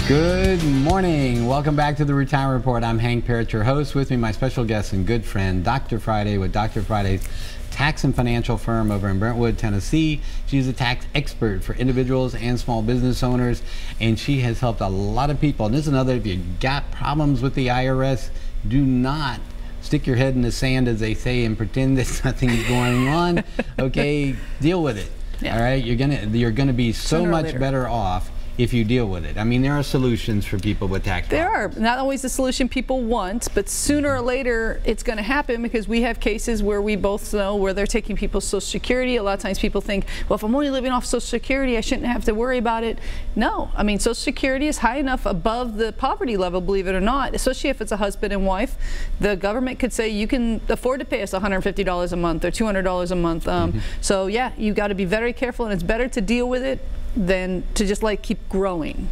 Good morning. Welcome back to the Retirement Report. I'm Hank Parrott, your host. With me, my special guest and good friend, Dr. Friday with Dr. Friday's tax and financial firm over in Brentwood, Tennessee. She's a tax expert for individuals and small business owners, and she has helped a lot of people. And this is another, if you got problems with the IRS, do not stick your head in the sand, as they say, and pretend that nothing's going on. Okay, deal with it. Yeah. All right, you're gonna be so much better off if you deal with it. I mean, there are solutions for people with tax problems. There are. Not always the solution people want, but sooner or later it's going to happen, because we have cases where we both know where they're taking people's Social Security. A lot of times people think, well, if I'm only living off Social Security, I shouldn't have to worry about it. No. I mean, Social Security is high enough above the poverty level, believe it or not, especially if it's a husband and wife. The government could say you can afford to pay us $150 a month or $200 a month. So yeah, you got to be very careful, and it's better to deal with it than to just like keep growing.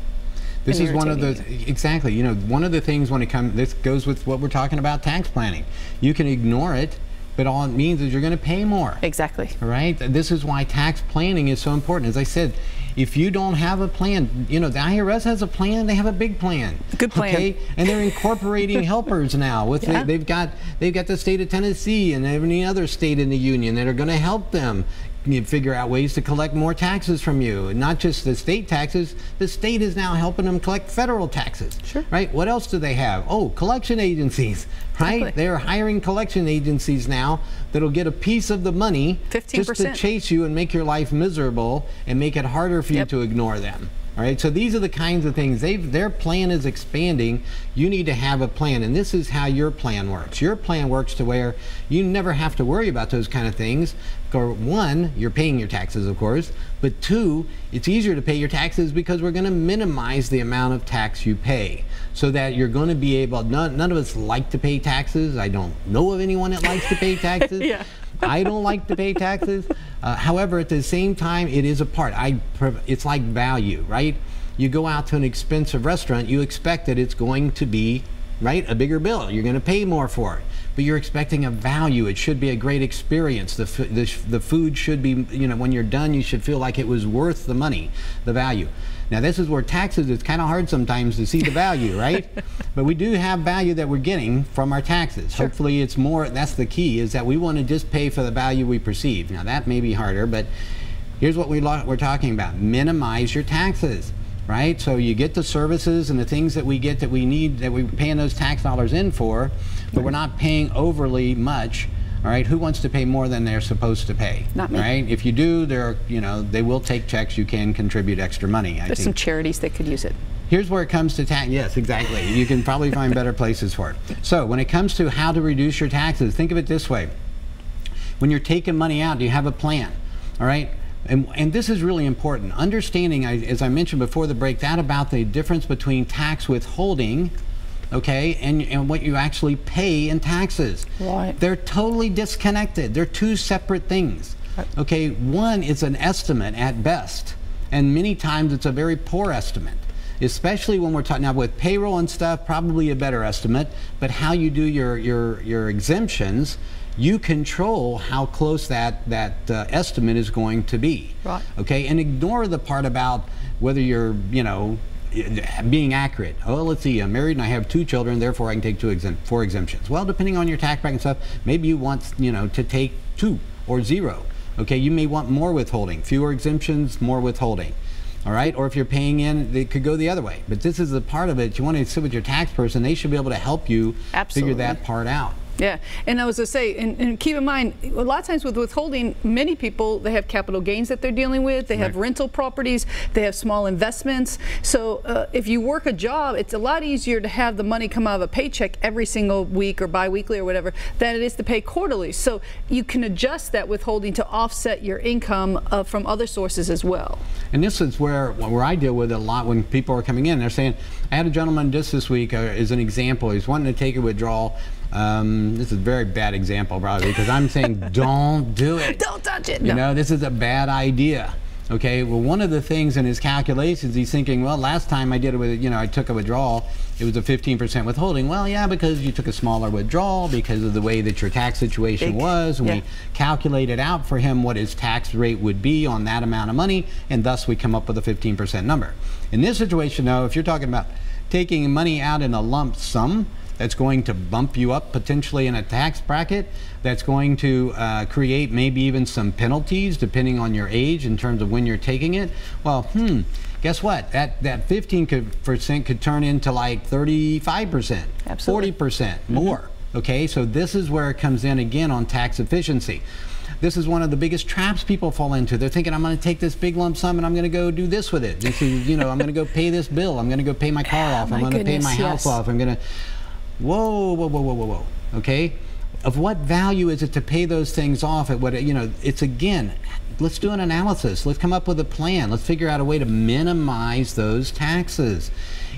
This is one of the, exactly, you know, one of the things when it comes, this goes with what we're talking about, tax planning. You can ignore it, but all it means is you're going to pay more. Exactly. All right? This is why tax planning is so important. As I said, if you don't have a plan, you know, the IRS has a plan, they have a big plan. Good plan. Okay? And they're incorporating helpers now. With they've got the state of Tennessee and every other state in the union that are going to help them figure out ways to collect more taxes from you. And not just the state taxes, the state is now helping them collect federal taxes. Sure. Right? What else do they have? Oh, collection agencies, right? Exactly. They're hiring collection agencies now that'll get a piece of the money 15%. just to chase you and make your life miserable and make it harder for you to ignore them. All right, so these are the kinds of things. Their plan is expanding. You need to have a plan, and this is how your plan works. Your plan works to where you never have to worry about those kind of things. For one, you're paying your taxes, of course, but two, it's easier to pay your taxes because we're going to minimize the amount of tax you pay, so that you're going to be able, none of us like to pay taxes. I don't know of anyone that likes to pay taxes. Yeah. I don't like to pay taxes. However, at the same time, it is a part. It's like value, right? You go out to an expensive restaurant, you expect that it's going to be, right, a bigger bill. You're going to pay more for it. But you're expecting a value. It should be a great experience. The food should be, you know, when you're done, you should feel like it was worth the money, the value. Now, this is where taxes, it's kind of hard sometimes to see the value, right? But we do have value that we're getting from our taxes. Sure. Hopefully it's more, that's the key, is that we want to just pay for the value we perceive. Now, that may be harder, but here's what we're talking about. Minimize your taxes, right? So you get the services and the things that we get that we need, that we're paying those tax dollars in for, but we're not paying overly much. All right, who wants to pay more than they're supposed to pay? Not me. Right? If you do, they will take checks. You can contribute extra money. There's some charities that could use it. Here's where it comes to tax. Yes, exactly. You can probably find better places for it. So when it comes to how to reduce your taxes, think of it this way. When you're taking money out, you have a plan. All right? And this is really important. Understanding, as I mentioned before the break, that about the difference between tax withholding, okay, and what you actually pay in taxes. Right. They're totally disconnected. They're two separate things. Okay, one is an estimate at best, and many times it's a very poor estimate, especially when we're talking now with payroll and stuff, probably a better estimate, but how you do your exemptions, you control how close that estimate is going to be. Right. Okay, and ignore the part about whether you're, you know, being accurate. Oh, let's see, I'm married and I have 2 children, therefore I can take 4 exemptions. Well, depending on your tax bracket and stuff, maybe you want, you know, to take 2 or 0. Okay, you may want more withholding, fewer exemptions, more withholding. All right, or if you're paying in, it could go the other way. But this is a part of it. You want to sit with your tax person, they should be able to help you figure that part out. Yeah, and I was going to say, and keep in mind, a lot of times with withholding, many people, they have capital gains that they're dealing with, they have rental properties, they have small investments. So if you work a job, it's a lot easier to have the money come out of a paycheck every single week or bi-weekly or whatever than it is to pay quarterly. So you can adjust that withholding to offset your income from other sources as well. And this is where I deal with it a lot when people are coming in. They're saying, I had a gentleman just this week, as an example, he's wanting to take a withdrawal. This is a very bad example probably, because I'm saying don't do it. Don't touch it. You know, this is a bad idea. Okay, well, one of the things in his calculations, he's thinking, well, last time I did it with, I took a withdrawal, it was a 15% withholding. Well, yeah, because you took a smaller withdrawal because of the way that your tax situation was, and we calculated out for him what his tax rate would be on that amount of money, and thus we come up with a 15% number. In this situation, though, if you're talking about taking money out in a lump sum, that's going to bump you up potentially in a tax bracket, that's going to create maybe even some penalties depending on your age in terms of when you're taking it. Well, guess what? That 15% could turn into like 35%, 40% more. Okay, so this is where it comes in again on tax efficiency. This is one of the biggest traps people fall into. They're thinking, I'm going to take this big lump sum and I'm going to go do this with it. This is, I'm going to go pay this bill. I'm going to go pay my car off. I'm going to pay my house off. I'm going to, whoa. Okay, of what value is it to pay those things off at what, it's again, let's do an analysis. Let's come up with a plan. Let's figure out a way to minimize those taxes.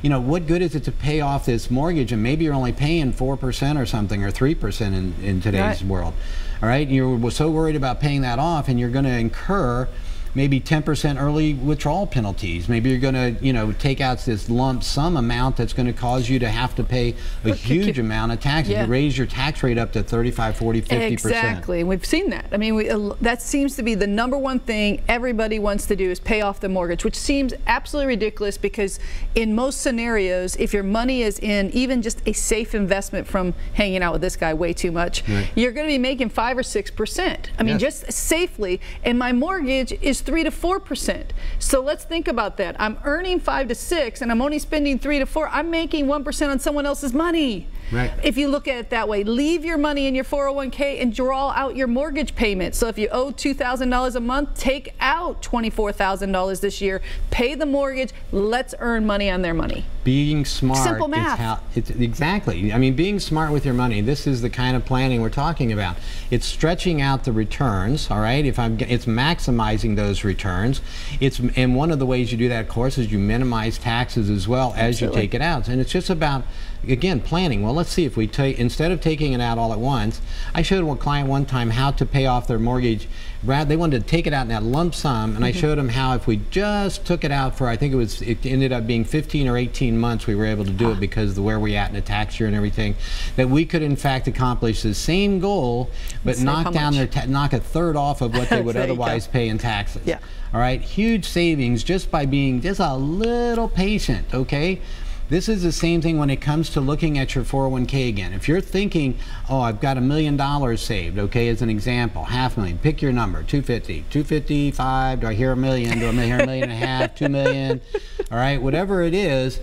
What good is it to pay off this mortgage and maybe you're only paying 4% or something, or 3% in today's world. All right, you're so worried about paying that off, and you're going to incur maybe 10% early withdrawal penalties. Maybe you're going to, take out this lump sum amount that's going to cause you to have to pay a huge amount of taxes. You raise your tax rate up to 35, 40, 50%. Exactly, and we've seen that. I mean, that seems to be the #1 thing everybody wants to do is pay off the mortgage, which seems absolutely ridiculous because in most scenarios, if your money is in even just a safe investment from hanging out with this guy way too much, you're going to be making 5 or 6%. I mean, just safely, and my mortgage is 3 to 4%. So let's think about that. I'm earning 5 to 6 and I'm only spending 3 to 4. I'm making 1% on someone else's money. Right. If you look at it that way, leave your money in your 401k and draw out your mortgage payment. So if you owe $2,000 a month, take out $24,000 this year, pay the mortgage, let's earn money on their money. Being smart. Simple math. Exactly. I mean, being smart with your money, this is the kind of planning we're talking about. It's stretching out the returns, all right? It's maximizing those returns. And one of the ways you do that, of course, is you minimize taxes as well as you take it out. And it's just about, again, planning. Well, let's see if we instead of taking it out all at once, I showed a client one time how to pay off their mortgage. They wanted to take it out in that lump sum, and I showed them how if we just took it out for, I think it ended up being 15 or 18 months, we were able to do it because of where we at in the tax year and everything, that we could in fact accomplish the same goal, but knock a third off of what they would otherwise pay in taxes. All right, huge savings just by being just a little patient, okay? This is the same thing when it comes to looking at your 401k again. If you're thinking, oh, I've got $1 million saved, okay, as an example, $500,000, pick your number, 250, 255, do I hear $1 million, do I hear $1.5 million, $2 million, all right, whatever it is,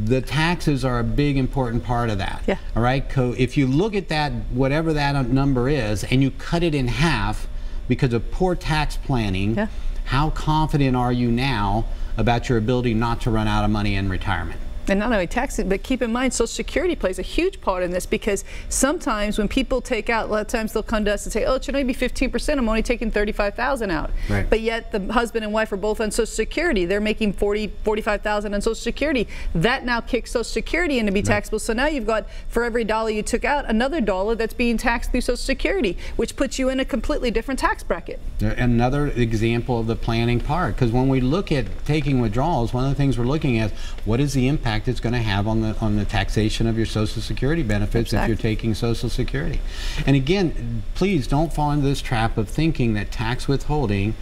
the taxes are a big important part of that. All right, if you look at that, whatever that number is, and you cut it in half because of poor tax planning, how confident are you now about your ability not to run out of money in retirement? And not only taxing, but keep in mind Social Security plays a huge part in this, because sometimes when people take out, a lot of times they'll come to us and say, oh, it should only be 15%, I'm only taking $35,000 out. But yet the husband and wife are both on Social Security. They're making $45,000 on Social Security. That now kicks Social Security in to be taxable. So now you've got, for every dollar you took out, another dollar that's being taxed through Social Security, which puts you in a completely different tax bracket. Another example of the planning part, because when we look at taking withdrawals, one of the things we're looking at, what is the impact it's going to have on the taxation of your Social Security benefits if you're taking Social Security. And again, please don't fall into this trap of thinking that tax withholding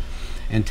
and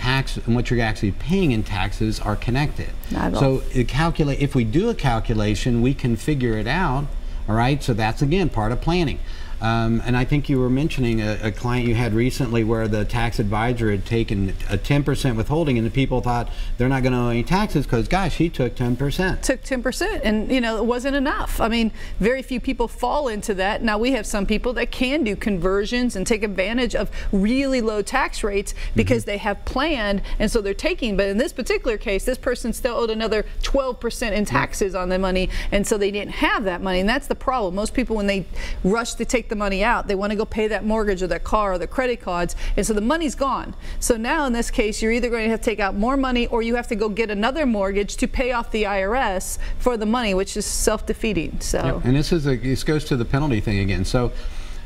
what you're actually paying in taxes are connected. So if we do a calculation, we can figure it out. All right, so that's again part of planning. And I think you were mentioning a client you had recently where the tax advisor had taken a 10% withholding, and the people thought they're not going to owe any taxes because, gosh, he took 10%. Took 10%, and it wasn't enough. I mean, very few people fall into that. Now we have some people that can do conversions and take advantage of really low tax rates because they have planned, and so they're taking. But in this particular case, this person still owed another 12% in taxes on their money, and so they didn't have that money, and that's the problem. Most people, when they rush to take the money out, they want to go pay that mortgage or that car or the credit cards, and so the money's gone. So now in this case, you're either going to have to take out more money, or you have to go get another mortgage to pay off the IRS for the money, which is self-defeating. So and this goes to the penalty thing again. So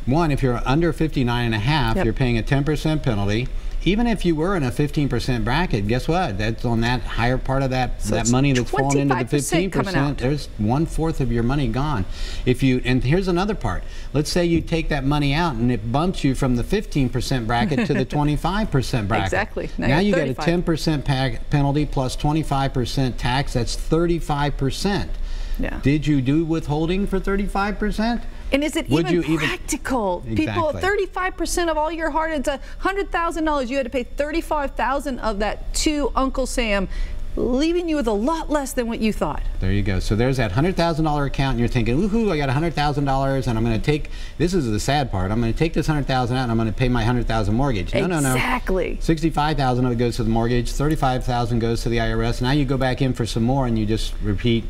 one, if you're under 59.5, you're paying a 10% penalty. even if you were in a 15% bracket, guess what? That's on that higher part of that money that's fallen into the 15%. There's 1/4 of your money gone. And here's another part. Let's say you take that money out and it bumps you from the 15% bracket to the 25% bracket. Exactly. Now you get a 10% penalty plus 25% tax. That's 35%. Yeah. Did you do withholding for 35%? And is it even practical? Exactly. People, 35% of all your it's $100,000. You had to pay $35,000 of that to Uncle Sam, leaving you with a lot less than what you thought. There you go. So there's that $100,000 account, and you're thinking, woohoo, I got $100,000, and I'm going to take, this is the sad part, I'm going to take this $100,000 out, and I'm going to pay my $100,000 mortgage. No, no, no. Exactly. $65,000 of it goes to the mortgage, $35,000 goes to the IRS. Now you go back in for some more, and you just repeat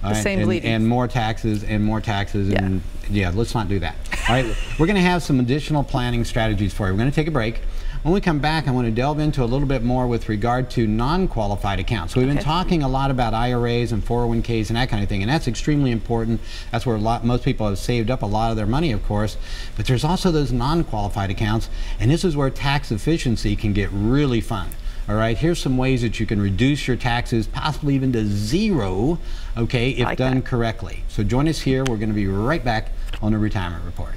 the same bleeding. And more taxes and more taxes. Yeah. And yeah, let's not do that. All right, we're going to have some additional planning strategies for you. We're going to take a break. When we come back, I want to delve into a little bit more with regard to non-qualified accounts. We've been talking a lot about IRAs and 401ks and that kind of thing, and that's extremely important. That's where most people have saved up a lot of their money, of course. But there's also those non-qualified accounts, and this is where tax efficiency can get really fun. All right, here's some ways that you can reduce your taxes, possibly even to zero, okay, if done correctly. So join us here. We're going to be right back on the Retirement Report.